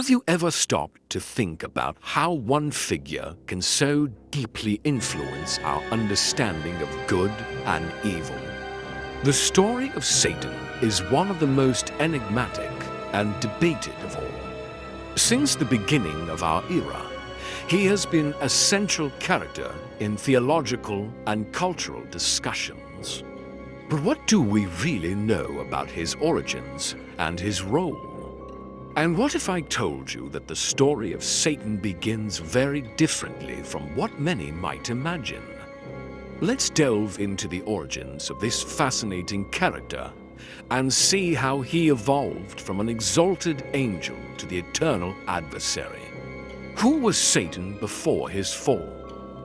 Have you ever stopped to think about how one figure can so deeply influence our understanding of good and evil? The story of Satan is one of the most enigmatic and debated of all. Since the beginning of our era, he has been a central character in theological and cultural discussions. But what do we really know about his origins and his role? And what if I told you that the story of Satan begins very differently from what many might imagine? Let's delve into the origins of this fascinating character and see how he evolved from an exalted angel to the eternal adversary. Who was Satan before his fall?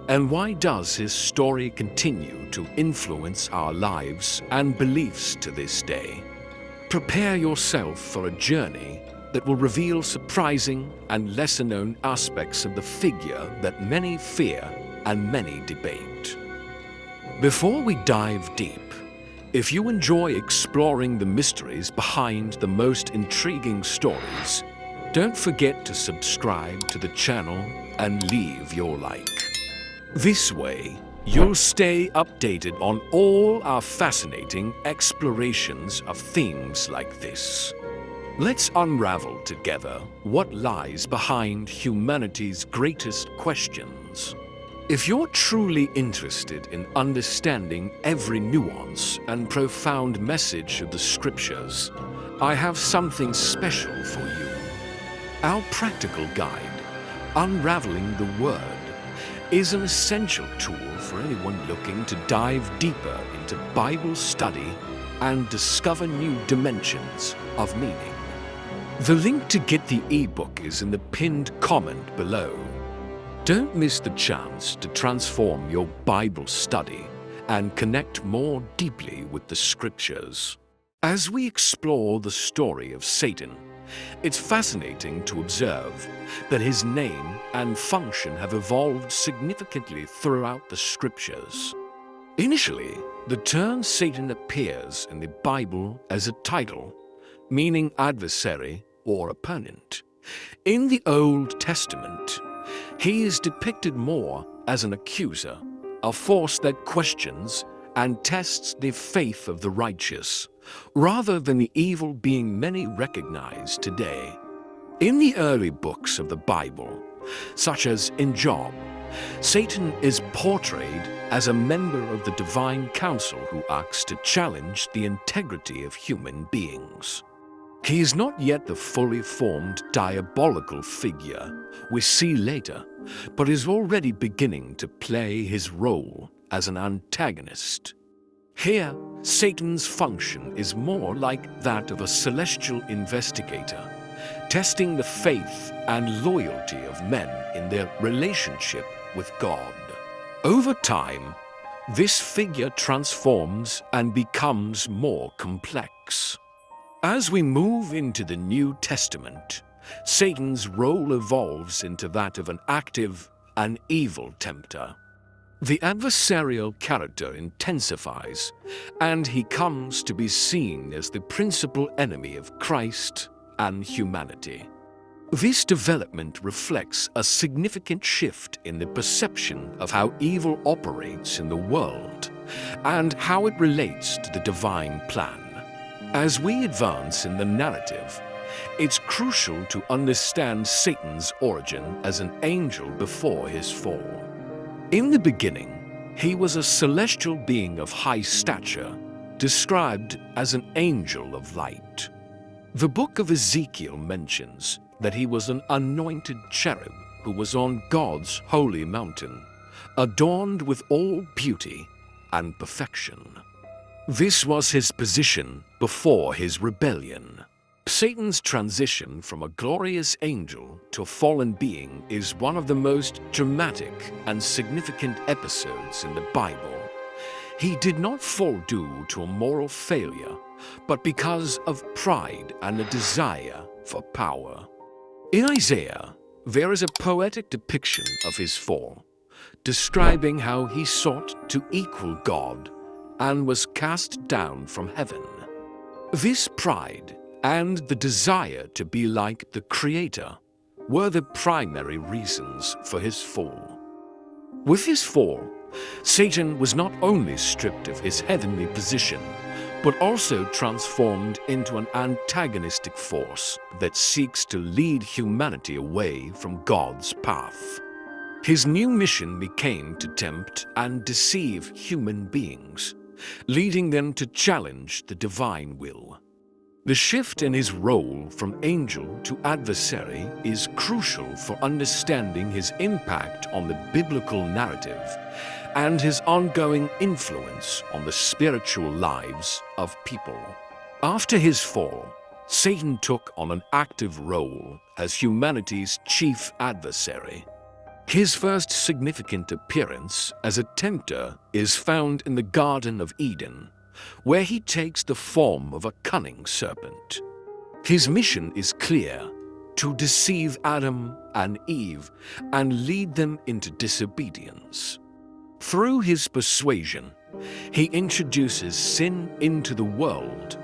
And why does his story continue to influence our lives and beliefs to this day? Prepare yourself for a journey that will reveal surprising and lesser-known aspects of the figure that many fear and many debate. Before we dive deep, if you enjoy exploring the mysteries behind the most intriguing stories, don't forget to subscribe to the channel and leave your like. This way, you'll stay updated on all our fascinating explorations of themes like this. Let's unravel together what lies behind humanity's greatest questions. If you're truly interested in understanding every nuance and profound message of the scriptures, I have something special for you. Our practical guide, Unraveling the Word, is an essential tool for anyone looking to dive deeper into Bible study and discover new dimensions of meaning. The link to get the ebook is in the pinned comment below. Don't miss the chance to transform your Bible study and connect more deeply with the scriptures. As we explore the story of Satan, it's fascinating to observe that his name and function have evolved significantly throughout the scriptures. Initially, the term Satan appears in the Bible as a title, meaning adversary or opponent. In the Old Testament, he is depicted more as an accuser, a force that questions and tests the faith of the righteous, rather than the evil being many recognize today. In the early books of the Bible, such as in Job, Satan is portrayed as a member of the divine council who acts to challenge the integrity of human beings. He is not yet the fully formed diabolical figure we see later, but is already beginning to play his role as an antagonist. Here, Satan's function is more like that of a celestial investigator, testing the faith and loyalty of men in their relationship with God. Over time, this figure transforms and becomes more complex. As we move into the New Testament, Satan's role evolves into that of an active and evil tempter. The adversarial character intensifies, and he comes to be seen as the principal enemy of Christ and humanity. This development reflects a significant shift in the perception of how evil operates in the world and how it relates to the divine plan. As we advance in the narrative, it's crucial to understand Satan's origin as an angel before his fall. In the beginning, he was a celestial being of high stature, described as an angel of light. The book of Ezekiel mentions that he was an anointed cherub who was on God's holy mountain, adorned with all beauty and perfection. This was his position before his rebellion. Satan's transition from a glorious angel to a fallen being is one of the most dramatic and significant episodes in the Bible. He did not fall due to a moral failure, but because of pride and a desire for power. In Isaiah, there is a poetic depiction of his fall, describing how he sought to equal God and was cast down from heaven. This pride and the desire to be like the Creator were the primary reasons for his fall. With his fall, Satan was not only stripped of his heavenly position, but also transformed into an antagonistic force that seeks to lead humanity away from God's path. His new mission became to tempt and deceive human beings, leading them to challenge the divine will. The shift in his role from angel to adversary is crucial for understanding his impact on the biblical narrative and his ongoing influence on the spiritual lives of people. After his fall, Satan took on an active role as humanity's chief adversary. His first significant appearance as a tempter is found in the Garden of Eden, where he takes the form of a cunning serpent. His mission is clear: to deceive Adam and Eve and lead them into disobedience. Through his persuasion, he introduces sin into the world,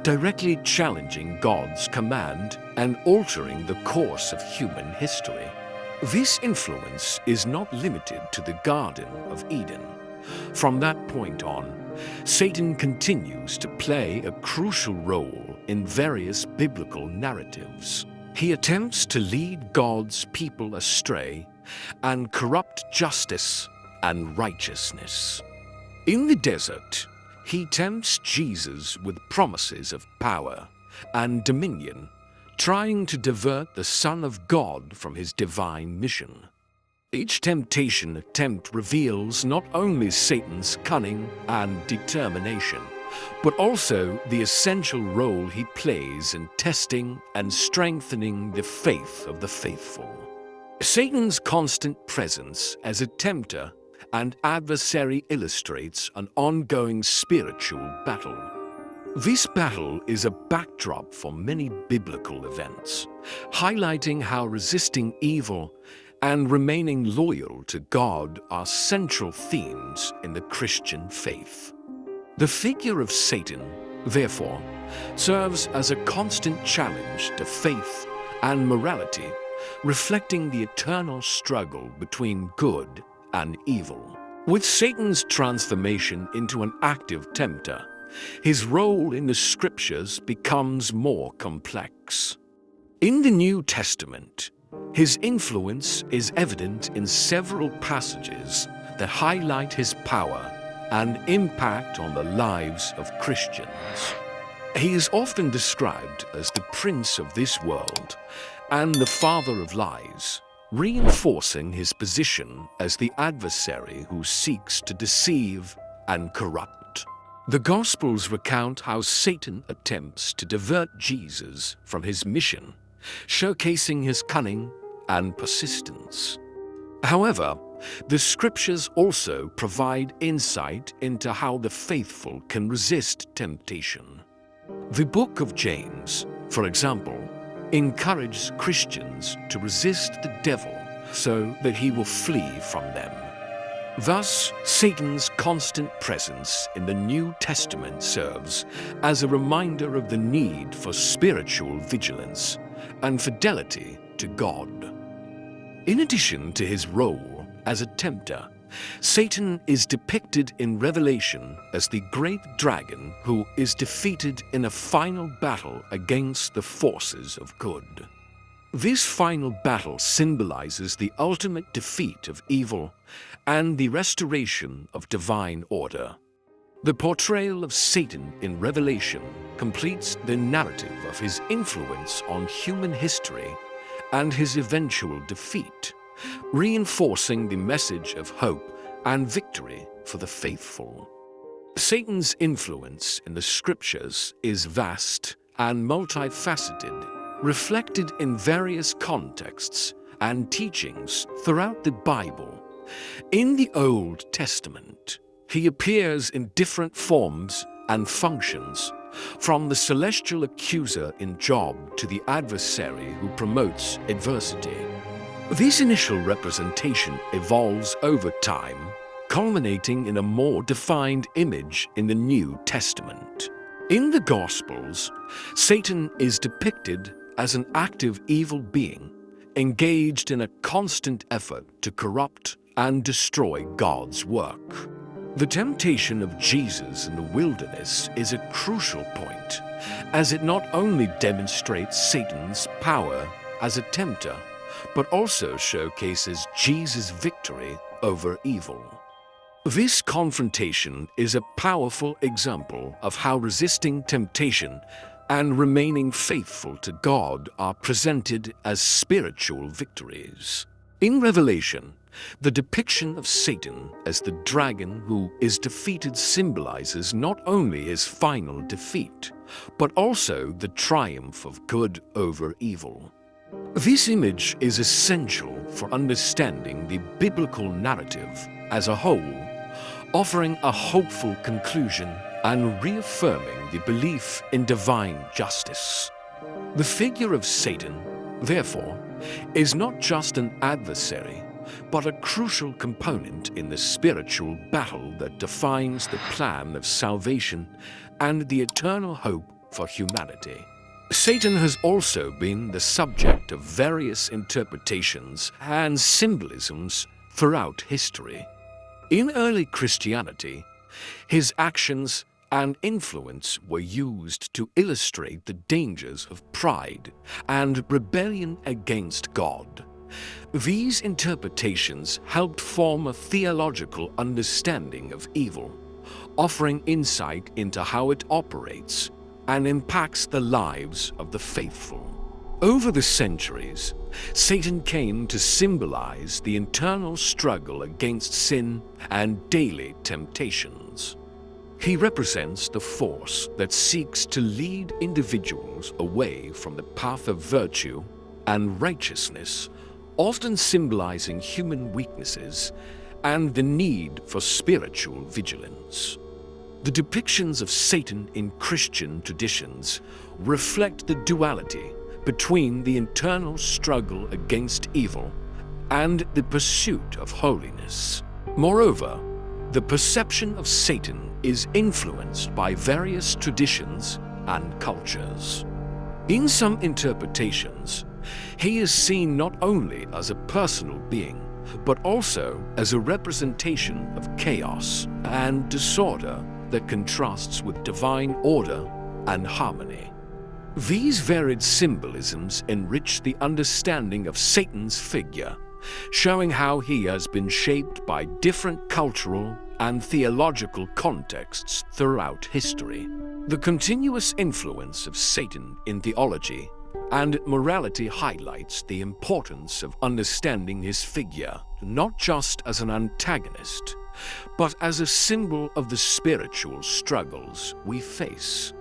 directly challenging God's command and altering the course of human history. This influence is not limited to the Garden of Eden. From that point on, Satan continues to play a crucial role in various biblical narratives. He attempts to lead God's people astray and corrupt justice and righteousness. In the desert, he tempts Jesus with promises of power and dominion, trying to divert the Son of God from his divine mission. Each temptation attempt reveals not only Satan's cunning and determination, but also the essential role he plays in testing and strengthening the faith of the faithful. Satan's constant presence as a tempter and adversary illustrates an ongoing spiritual battle. This battle is a backdrop for many biblical events, highlighting how resisting evil and remaining loyal to God are central themes in the Christian faith. The figure of Satan, therefore, serves as a constant challenge to faith and morality, reflecting the eternal struggle between good and evil. With Satan's transformation into an active tempter, his role in the Scriptures becomes more complex. In the New Testament, his influence is evident in several passages that highlight his power and impact on the lives of Christians. He is often described as the prince of this world and the father of lies, reinforcing his position as the adversary who seeks to deceive and corrupt. The Gospels recount how Satan attempts to divert Jesus from his mission, showcasing his cunning and persistence. However, the Scriptures also provide insight into how the faithful can resist temptation. The book of James, for example, encourages Christians to resist the devil so that he will flee from them. Thus, Satan's constant presence in the New Testament serves as a reminder of the need for spiritual vigilance and fidelity to God. In addition to his role as a tempter, Satan is depicted in Revelation as the great dragon who is defeated in a final battle against the forces of good. This final battle symbolizes the ultimate defeat of evil and the restoration of divine order. The portrayal of Satan in Revelation completes the narrative of his influence on human history and his eventual defeat, reinforcing the message of hope and victory for the faithful. Satan's influence in the Scriptures is vast and multifaceted, reflected in various contexts and teachings throughout the Bible. In the Old Testament, he appears in different forms and functions, from the celestial accuser in Job to the adversary who promotes adversity. This initial representation evolves over time, culminating in a more defined image in the New Testament. In the Gospels, Satan is depicted as an active evil being, engaged in a constant effort to corrupt and destroy God's work. The temptation of Jesus in the wilderness is a crucial point, as it not only demonstrates Satan's power as a tempter, but also showcases Jesus' victory over evil. This confrontation is a powerful example of how resisting temptation and remaining faithful to God are presented as spiritual victories. In Revelation, the depiction of Satan as the dragon who is defeated symbolizes not only his final defeat, but also the triumph of good over evil. This image is essential for understanding the biblical narrative as a whole, offering a hopeful conclusion and reaffirming the belief in divine justice. The figure of Satan, therefore, is not just an adversary, but a crucial component in the spiritual battle that defines the plan of salvation and the eternal hope for humanity. Satan has also been the subject of various interpretations and symbolisms throughout history. In early Christianity, his actions and influence were used to illustrate the dangers of pride and rebellion against God. These interpretations helped form a theological understanding of evil, offering insight into how it operates and impacts the lives of the faithful. Over the centuries, Satan came to symbolize the internal struggle against sin and daily temptations. He represents the force that seeks to lead individuals away from the path of virtue and righteousness, often symbolizing human weaknesses and the need for spiritual vigilance. The depictions of Satan in Christian traditions reflect the duality between the internal struggle against evil and the pursuit of holiness. Moreover, the perception of Satan is influenced by various traditions and cultures. In some interpretations, he is seen not only as a personal being, but also as a representation of chaos and disorder that contrasts with divine order and harmony. These varied symbolisms enrich the understanding of Satan's figure, showing how he has been shaped by different cultural and theological contexts throughout history. The continuous influence of Satan in theology and morality highlights the importance of understanding his figure not just as an antagonist, but as a symbol of the spiritual struggles we face.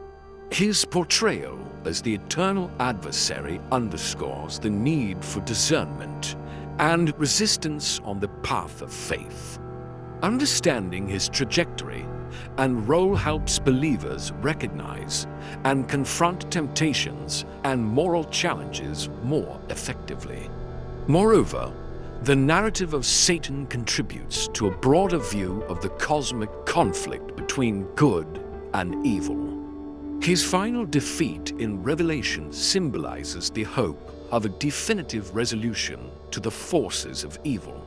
His portrayal as the eternal adversary underscores the need for discernment and resistance on the path of faith. Understanding his trajectory and role helps believers recognize and confront temptations and moral challenges more effectively. Moreover, the narrative of Satan contributes to a broader view of the cosmic conflict between good and evil. His final defeat in Revelation symbolizes the hope of a definitive resolution to the forces of evil,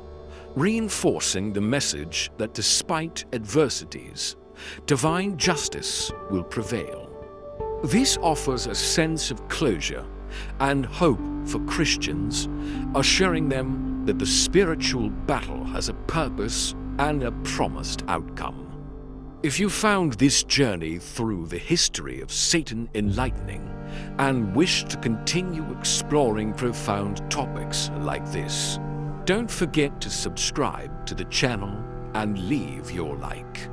reinforcing the message that despite adversities, divine justice will prevail. This offers a sense of closure and hope for Christians, assuring them that the spiritual battle has a purpose and a promised outcome. If you found this journey through the history of Satan enlightening and wish to continue exploring profound topics like this, don't forget to subscribe to the channel and leave your like.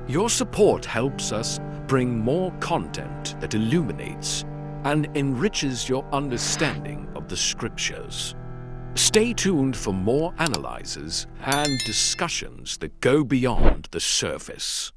Your support helps us bring more content that illuminates and enriches your understanding of the scriptures. Stay tuned for more analyses and discussions that go beyond the surface.